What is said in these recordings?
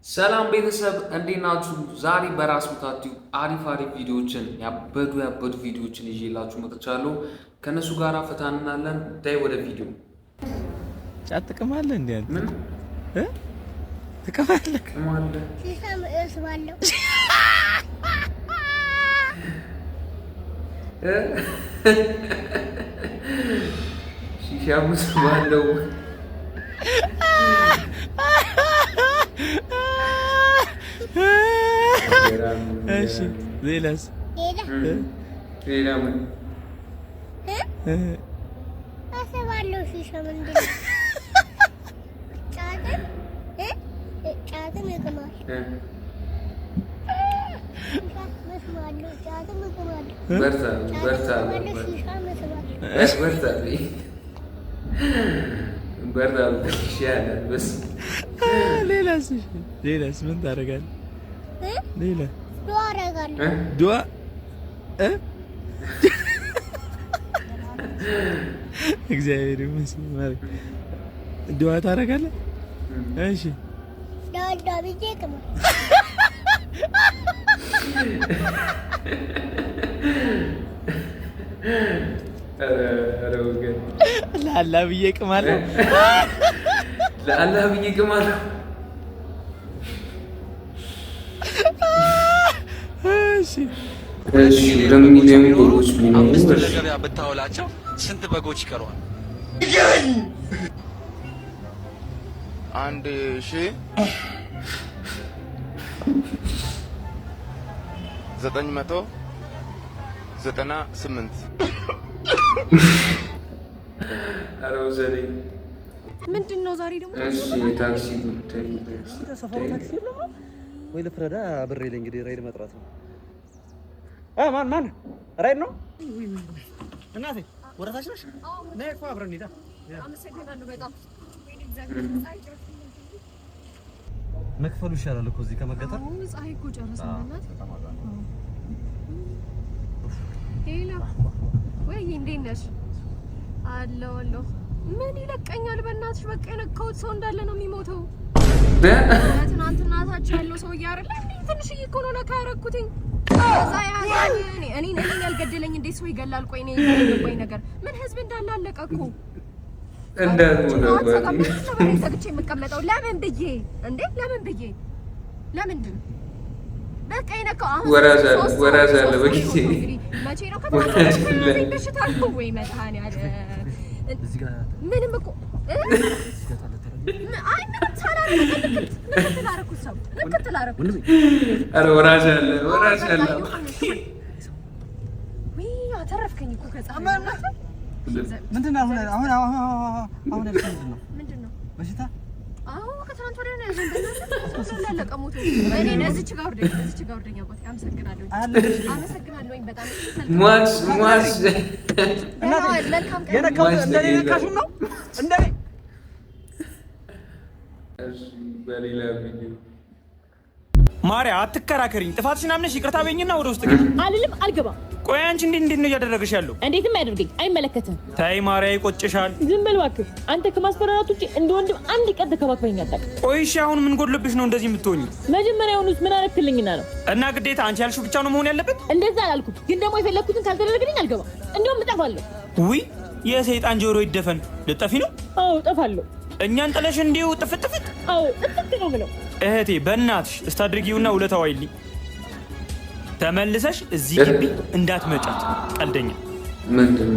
ሰላም ቤተሰብ እንዴት ናችሁ? ዛሬ በራስ ምታችሁ አሪፍ ቪዲዮዎችን ያበዱ ቪዲዮዎችን ይዤላችሁ መጥቻለሁ። ከነሱ ጋር ፈታ እንላለን። ዳይ ወደ ቪዲዮ። ጫት ትቅማለህ እንዴ? ምን ትቅማለህ? ትቅማለህ? ሺሻ ምስባለው እሺ ሌላስ? ሌላ ምን አሰባለሁ? ሺሻ ምንድን ነው? ጫትም ይቅማል። ሌላስ ምን ታደርጋለህ? ሌላ ዱዓ አደርጋለሁ። ዱዓ እግዚአብሔር ይመስገን። ዱዓ ታደርጋለህ? እሺ ዳዳ ብዬ ይቅማል። ለአላህ ብዬ እቅማለሁ። ለአላህ ብዬ እቅማለሁ። እሺ ለሚሊዮን በጎች አምስት ለገበያ ብታውላቸው ስንት በጎች ይቀረዋል? 1998 ምንድን ነው ዛሬ ደግሞ? እሺ ታክሲ ተሰፋው ታክሲ ነው ወይ ለፍረዳ ብሬ ላይ እንግዲህ ራይድ መጥራት ነው። ማን ራይድ ነው? እናቴ ወራታች ነሽ? ነይ እኮ አብረን እንሂዳ። አመሰግናለሁ በጣም መክፈሉ ይሻላል እኮ እዚህ ከመገጠር። ፀሐይ እኮ ጨረሰናል። ሄሎ ወይ እንዴት ነሽ? አለሁ። ምን ይለቀኛል? በእናትሽ በቃ የነካሁት ሰው እንዳለ ነው የሚሞተው። ትናንትና ታች ያለው ሰው አይደለ እንዴ? ትንሽዬ እኮ ነው ነካ ያደረኩትኝ። ከዛ ያዛኝ እኔ ያልገደለኝ እንዴት ሰው ይገላል? ቆይ እኔ የማይገባኝ ነገር ምን ህዝብ እንዳለ አለቀ እኮ። ዘግቼ የምቀመጠው ለምን ብዬ እንዴ? ለምንድን በቃ የነካው አሁን ወራዛ አለ በጊዜ መቼ ነው ከተማው በሽታ እኮ ወይ መድኃኒዓለም ምንም እኮ አይ ምን ወራዛ አለ ወይ አተረፍከኝ እኮ ከጻፈ ምንድን ነው አሁን ምንድን ነው በሽታ? አዎ ከትናንት ወዲያ ነው ያዘንበና ለለቀ ሞቶ እኔ እዚች ጋር ወርደኛ ቦታ አመሰግናለሁ በጣም ሟስ የነካው እንደኔ ነካሽ ነው እንደኔ። እሺ በሌላ ቪዲዮ ማርያ አትከራከሪኝ። ጥፋትሽን አምነሽ ይቅርታ በይኝና ወደ ውስጥ ግቢ። አልልም አልገባም። ቆይ አንቺ እንዴት ነው እያደረግሽ ያለው? እንዴትም አያደርገኝ አይመለከትም። ተይ ማርያ ይቆጭሻል። ዝም በል እባክህ። አንተ ከማስፈራራት ውጪ እንደ ወንድም አንድ ቀን ተከባክበኝ አታውቅም። ቆይ እሺ አሁን ምን ጎድሎብሽ ነው እንደዚህ የምትሆኚ? መጀመሪያውኑስ ምን አረክልኝና ነው? እና ግዴታ አንቺ ያልሽው ብቻ ነው መሆን ያለበት? እንደዛ አላልኩም፣ ግን ደግሞ የፈለኩትን ካልተደረገልኝ አልገባም። እንደውም እጠፋለሁ። ውይ የሰይጣን ጆሮ ይደፈን። ልጠፊ ነው? አዎ እጠፋለሁ። እኛን ጥለሽ እንዲሁ ጥፍጥፍት? አዎ ጥፍጥ ነው ምለው። እህቴ በእናትሽ እስታድርጊውና ውለታው አይልኝ። ተመልሰሽ እዚህ ግቢ እንዳትመጫት ቀልደኛ። ምንድን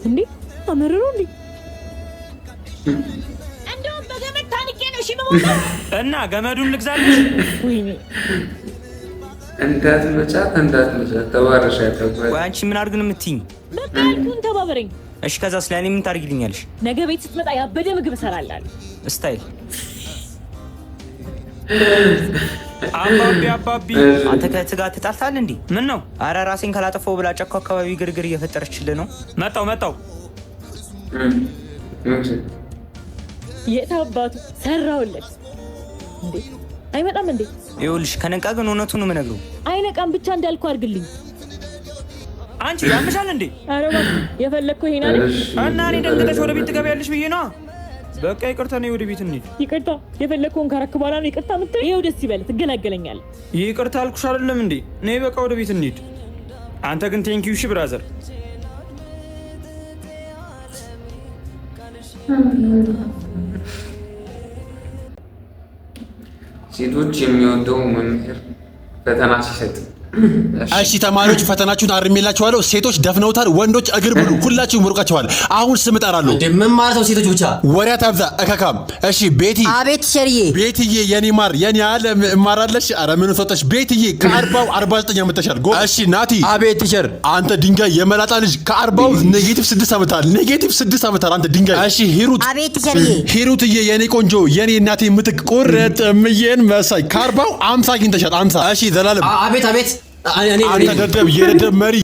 እንዴ አመረሩ እንዴ? እንደውም በገመድ ታንቄ ነው እና ገመዱን ልግዛልሽ? ወይኔ እንዳትመጫት ተባረሻለሁ። ቆይ አንቺ ምን አድርግ ነው የምትይኝ? በቃ ያልኩህን ተባበረኝ። እሺ ከዛስ ለእኔ ምን ታደርጊልኛለሽ? ነገ ቤት ስትመጣ ያበደ ምግብ እሰራልሃለሁ። ስታይል አባቢ አንተ ከትጋ ትጣልታል እንዴ? ምን ነው? አረ ራሴን ካላጠፋው ብላ ጫካ አካባቢ ግርግር እየፈጠረችልህ ነው። መጣው የት አባቱ ሰራውለት እንዴ? አይመጣም እንዴ? ይኸውልሽ ከነቃ ግን እውነቱን ነው የምነግረው። አይነቃም ብቻ እንዳልኩ አድርግልኝ። አንቺ ያምሻል እንዴ? አረ እባክህ የፈለግከው ይሄን አይደል? እና እኔ ደንግጠሽ ወደ ቤት ትገቢያለሽ ብዬ ነው። በቃ ይቅርታ ነው፣ ወደ ቤት እንሂድ። ይቅርታ የፈለከውን ካረክ በኋላ ነው ይቅርታ የምትለው? ይኸው ደስ ይበል፣ ትገላገለኛለህ። ይቅርታ አልኩሽ አይደለም እንዴ? ነይ በቃ ወደ ቤት እንሂድ። አንተ ግን ቴንኪው። እሺ ብራዘር። ሴቶች የሚወደው መምህር ፈተና ሲሰጥ እሺ ተማሪዎች ፈተናችሁን አርሜላችኋለሁ። ሴቶች ደፍነውታል፣ ወንዶች እግር ብሉ፣ ሁላችሁም ወርቃችኋል። አሁን ስም እጠራለሁ። ምን ማለት ነው? ሴቶች ብቻ ወሬ አታብዛ እከካም። እሺ ቤቲ። አቤት ሸርዬ። ቤትዬ የኔ ማር የኔ ዓለም እማራለሽ። ኧረ ምን ወጣሽ ቤትዬ? ከ40 49 አመጣሻል። እሺ ናቲ። አቤት ቲቸር። አንተ ድንጋይ የመላጣ ልጅ ከ40 -6 አመጣል። -6 አመጣል አንተ ድንጋይ። እሺ ሂሩት። አቤት ቲቸርዬ። ሂሩትዬ የኔ ቆንጆ የኔ እናቴ ምትክ ቁርጥ ምየን መሳይ ከ40 50 አግኝተሻል። 50። እሺ ዘላለም። አቤት አቤት። አንተ ደደብ የደደብ መሪ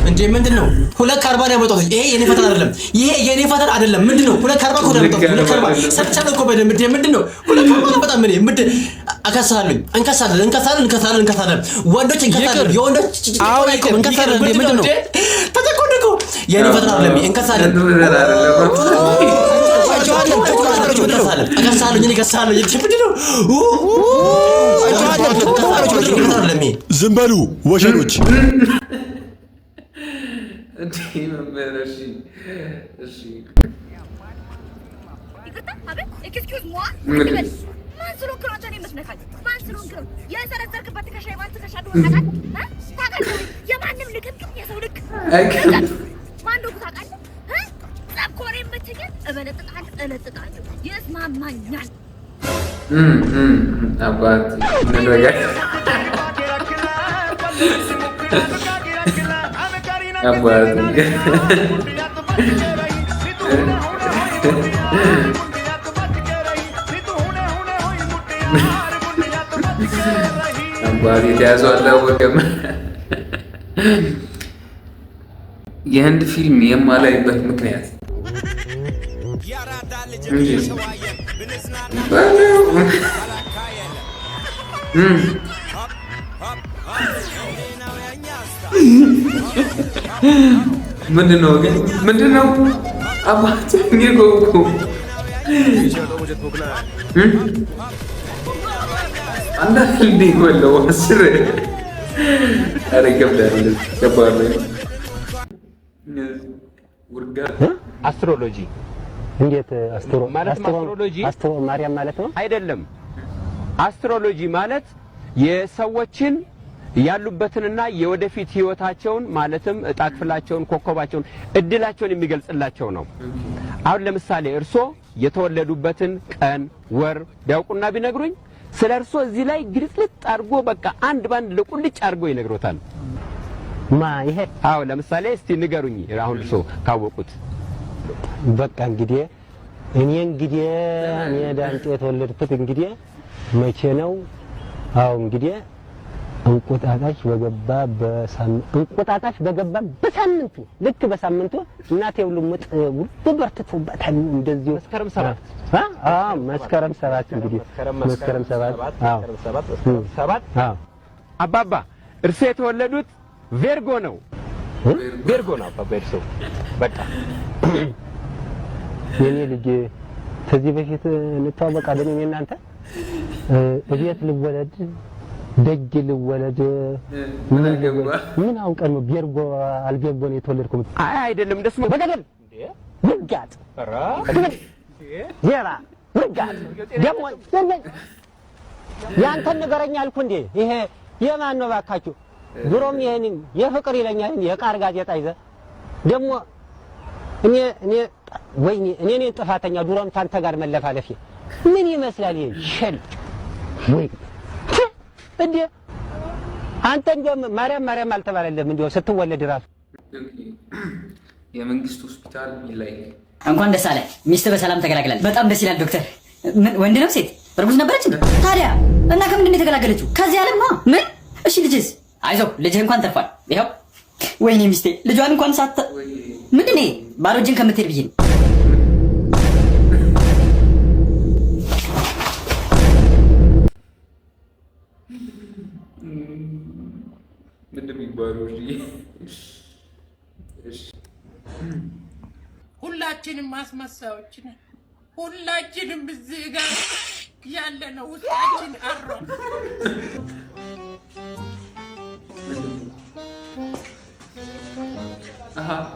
እንዴ! ምንድነው? 240 ነው ያመጣሁት። ይሄ የኔ ፈተና አይደለም። ይሄ የኔ ፈተና አይደለም። ምንድነው? 240 ነው ያመጣሁት። 240 ሰርቻለሁ እኮ በደንብ። እንዴ ምንድነው? 240 በጣም ምን ምንድን እንከሳለን። ወንዶች እንከሳለን። የወንዶች እንከሳለን። እንዴ ምንድነው? ተተቆንኩ። የኔ ፈተና አይደለም። እንከሳለን። ዝም በሉ ወሸኖች። የህንድ ፊልም የማላይበት ምክንያት ምንድነው ግን ምንድነው? አባቴ ጎጎ አንዳንድ እንዴ ወለው አስር አረ ገብዳለ ከባድ አስትሮሎጂ እንዴት አስትሮ ማርያም ማለት ነው አይደለም። አስትሮሎጂ ማለት የሰዎችን ያሉበትንና የወደፊት ህይወታቸውን ማለትም እጣ ክፍላቸውን፣ ኮከባቸውን፣ እድላቸውን የሚገልጽላቸው ነው። አሁን ለምሳሌ እርሶ የተወለዱበትን ቀን፣ ወር ቢያውቁና ቢነግሩኝ ስለ እርሶ እዚህ ላይ ግልጽልጥ አድርጎ በቃ አንድ ባንድ ለቁልጭ አድርጎ ይነግሮታል። ይሄ አዎ ለምሳሌ እስቲ ንገሩኝ አሁን እርሶ ካወቁት። በቃ እንግዲህ እኔ ዳንጤ የተወለድኩት እንግዲህ መቼ ነው? አዎ እንግዲህ እንቁጣጣሽ በገባ በሳምንቱ ልክ በሳምንቱ እናቴ ሁሉ ምጥ በርትቶባታል። እንደዚህ መስከረም 7 መስከረም 7 እንግዲህ መስከረም 7 አባባ እርሶ የተወለዱት ቬርጎ ነው። ቬርጎ ነው አባባ እርሶ። በቃ የኔ ልጅ ከዚህ በፊት እንተዋወቃለን። እኔ እናንተ እቤት ልወለድ ደጅ ልወለድ ምን አውቀን ነው ቬርጎ አልቬርጎ ነው የተወለድኩት? አይ አይደለም እንደሱ በገደል ውጋት ዜራ ውጋት ደሞ ያንተን ንገረኛ አልኩ እንዴ። ይሄ የማን ነው ባካችሁ? ድሮም ይሄን የፍቅር ይለኛል የቃር ጋዜጣ ይዘ ደሞ እኔ ጥፋተኛ ድሮም ታንተ ጋር መለፋለፊ ምን ይመስላል? ይሄ ሸል ወይ እንዴ አንተ እንደውም ማርያም አልተባለልህም እንዴ ስትወለድ ራሱ የመንግስት ሆስፒታል ላይ እንኳን ደስ አለ። ሚስት በሰላም ተገላግላለች። በጣም ደስ ይላል ዶክተር። ምን ወንድ ነው ሴት? እርጉዝ ነበረች እንዴ? ታዲያ እና ከምንድን ነው የተገላገለችው? ከዚህ ዓለም ነው። ምን? እሺ ልጅስ? አይዞህ ልጅህ እንኳን ተርፏል። ይሄው ወይኔ ሚስቴ ልጇን እንኳን ሳተ ምንድን ነው ባዶ እጅን ከምትሄድ ብዬ ነው። ሁላችንም ማስመሳዮች ነን። ሁላችንም እዚህ ጋር ያለነው ውስጣችን አሮ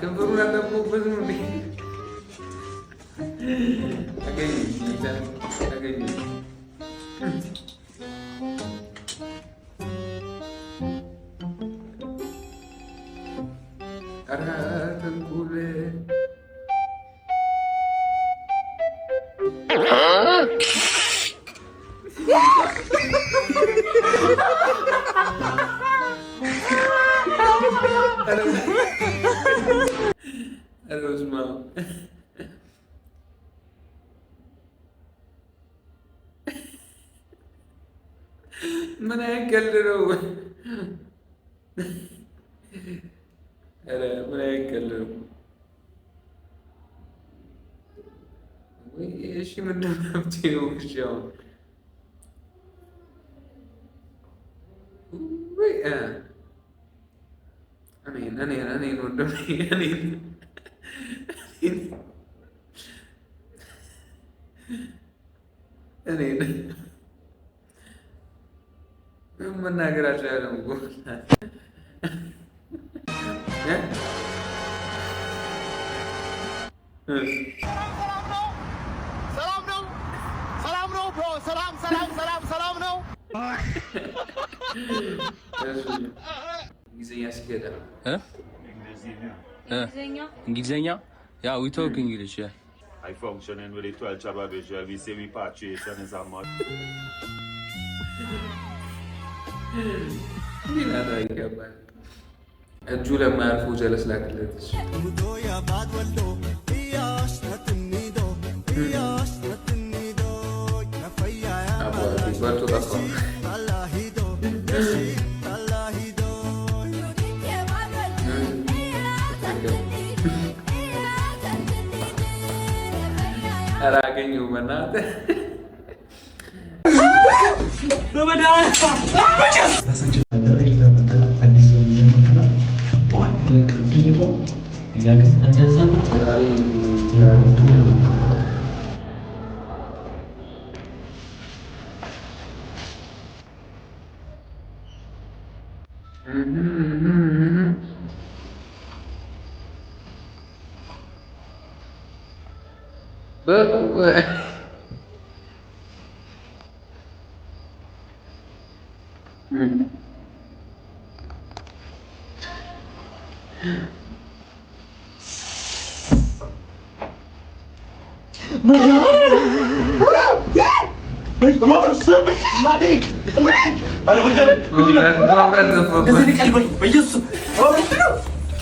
ከንፈሩን አለብኩበት ነው እንዴ? አገኘ ኧረ ተንኮል ምን አይቀልድ ነው? ኧረ ምን አይቀልድ ነው? እሺ ምንድን ነው የምትይው? እሺ አሁን እኔን ወንድሜ እኔን መናገር አልቻለም እኮ ሰላም ነው ብሮ ሰላም ነው እንግሊዝኛ ሲገዳ እንግሊዝኛ yeah we talk English yeah I functioning with the 12 Chabad visual we say repatriation is a must ሊናዳ ይገባል እጁ ለማያልፉ ጀለስ ላክለት በልቶ ጠፋ ኧረ አገኘሁ በእናትህ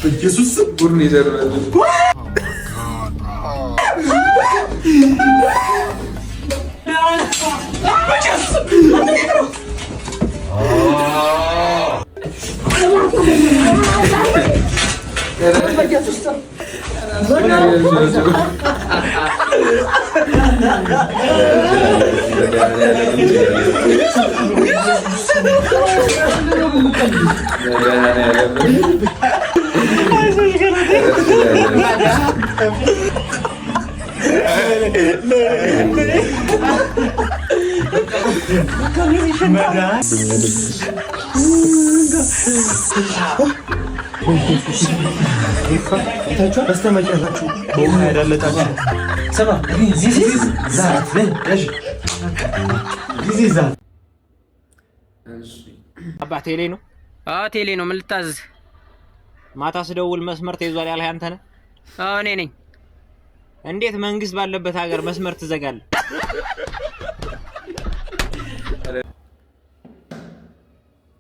በኢየሱስ ቡርን ይዘርበል በስተመጨረሻችሁ በውሃ ያዳለጣችሁ ሰማ ዚስ ዛት አባ ቴሌ ነው? አዎ ቴሌ ነው። ምን ልታዝዝ? ማታ ስደውል መስመር ተይዟል ያልህ አንተ ነህ? አዎ እኔ ነኝ። እንዴት መንግስት ባለበት ሀገር መስመር ትዘጋለህ?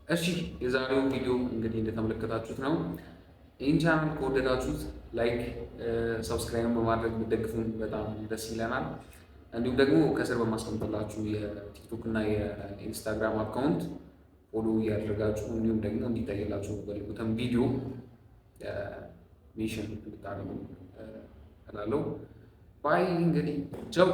እሺ የዛሬው ቪዲዮ እንግዲህ እንደተመለከታችሁት ነው። ይህን ቻናል ከወደዳችሁት ላይክ፣ ሰብስክራይብ በማድረግ ብትደግፉን በጣም ደስ ይለናል። እንዲሁም ደግሞ ከስር በማስቀምጥላችሁ የቲክቶክ እና የኢንስታግራም አካውንት ፎሎ እያደረጋችሁ እንዲሁም ደግሞ እንዲታይላችሁ በልኩትም ቪዲዮ ሜንሽን እንድታደርጉ እላለሁ። ባይ እንግዲህ ቻው።